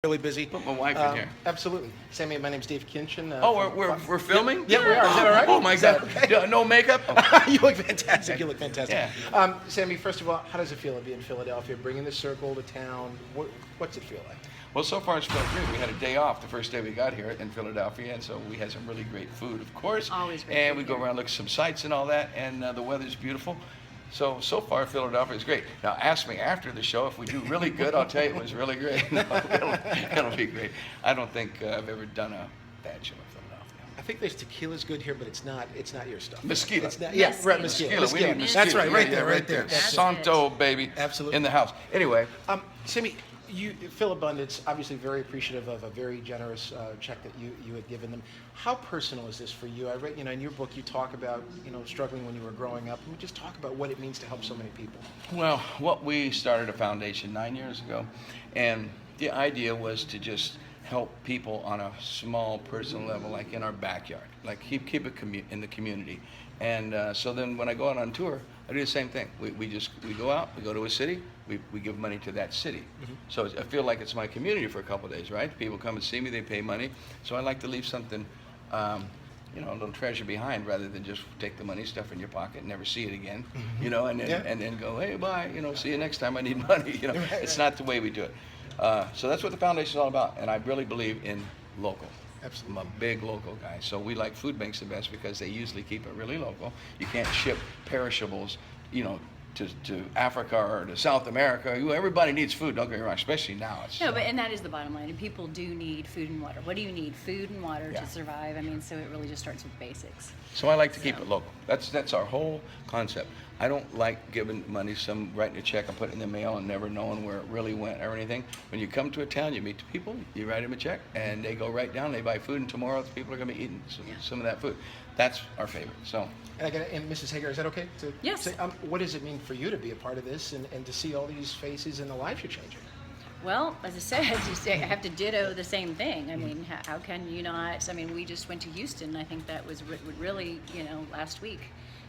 Really busy. Put my wife in here. Absolutely. Sammy, my name's Dave Kinchin. Oh, we're filming? Yeah, we are. Is that all right? Oh my Is that God. okay? No makeup? You look fantastic. You look fantastic. Yeah. Sammy, first of all, how does it feel to be in Philadelphia, bringing the circle to town? What's it feel like? Well, so far it's felt good. We had a day off the first day we got here in Philadelphia, and so we had some really great food, of course. Always great And food, we go yeah. around, look at some sights and all that, and the weather's beautiful. So far Philadelphia is great. Now ask me after the show if we do really good. I'll tell you it was really great. No, it'll be great. I don't think I've ever done a bad show in Philadelphia. I think there's tequila's good here, but it's not your stuff. Mesquite. It's not, yeah, right, Mesquite. mesquite. We need That's mesquite. right, right Yeah, there, right there. That's it. Santo, baby. Absolutely. In the house. Anyway, Sammy, Phil Abundance, obviously very appreciative of a very generous check that you had given them. How personal is this for you? I read, in your book you talk about, struggling when you were growing up. Can we just talk about what it means to help so many people? well, we started a foundation 9 years ago, and the idea was to just help people on a small personal level, like in our backyard, like keep it in the community. And so then when I go out on tour, I do the same thing. We go out, we go to a city, we give money to that city. Mm-hmm. So I feel like it's my community for a couple of days, right? People come and see me, they pay money. So I like to leave something, a little treasure behind rather than just take the money, stuff in your pocket, and never see it again, Mm-hmm. and then go, hey, bye, see you next time I need money. It's not the way we do it. So that's what the foundation is all about, and I really believe in local. Absolutely. I'm a big local guy, so we like food banks the best because they usually keep it really local. You can't ship perishables, to Africa or to South America. Everybody needs food, don't get me wrong, especially now. And that is the bottom line. And people do need food and water. What do you need? Food and water Yeah. to survive. So it really just starts with basics. So I like to keep it local. That's our whole concept. I don't like giving money, writing a check and putting it in the mail and never knowing where it really went or anything. When you come to a town, you meet the people, you write them a check, and they go right down, they buy food, and tomorrow the people are going to be eating some of that food. That's our favorite. So. And Mrs. Hagar, is that okay? Yes. What does it mean for you to be a part of this and to see all these faces and the lives you're changing? Well, as I said, I have to ditto the same thing. How can you not? We just went to Houston. I think that was really, last week.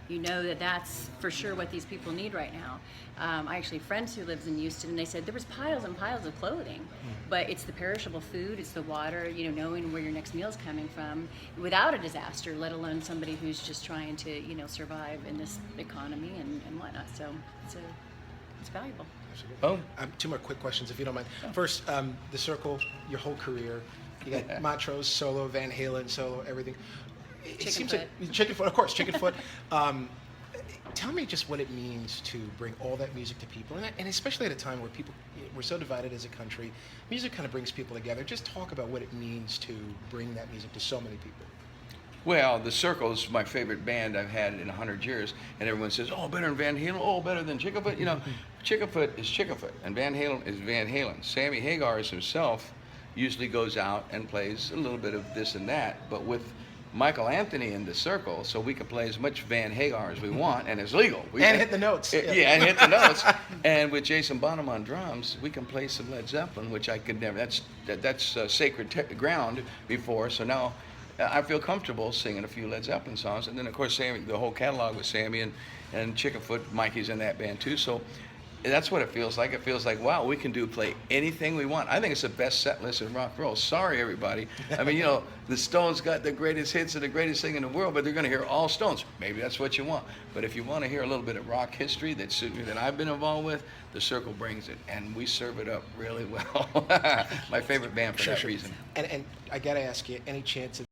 That's for sure what these people need right now. I actually have friends who lives in Houston, and they said there was piles and piles of clothing, but it's the perishable food, it's the water, knowing where your next meal is coming from without a disaster, let alone somebody who's just trying to, survive in this economy and whatnot. So it's valuable. Oh. Two more quick questions, if you don't mind. First, the Circle, your whole career, you got Montrose solo, Van Halen solo, everything. Chickenfoot, of course, Chickenfoot. Tell me just what it means to bring all that music to people, and especially at a time where we're so divided as a country. Music kind of brings people together. Just talk about what it means to bring that music to so many people. Well, the Circle is my favorite band I've had in 100 years, and everyone says, oh, better than Van Halen, oh, better than Chickenfoot. Chickenfoot is Chickenfoot, and Van Halen is Van Halen. Sammy Hagar himself usually goes out and plays a little bit of this and that, but with Michael Anthony in the Circle, so we can play as much Van Hagar as we want, and it's legal. Hit the notes. And hit the notes. And with Jason Bonham on drums, we can play some Led Zeppelin, which I could never. That's sacred ground before. So now I feel comfortable singing a few Led Zeppelin songs, and then of course Sammy, the whole catalog with Sammy and Chickenfoot. Mikey's in that band too. So that's what it feels like. It feels like, wow, we can play anything we want. I think it's the best set list in rock and roll. Sorry, everybody. The Stones got the greatest hits and the greatest thing in the world, but they're going to hear all Stones. Maybe that's what you want. But if you want to hear a little bit of rock history that I've been involved with, the Circle brings it, and we serve it up really well. My favorite band for that reason. And I got to ask you, any chance of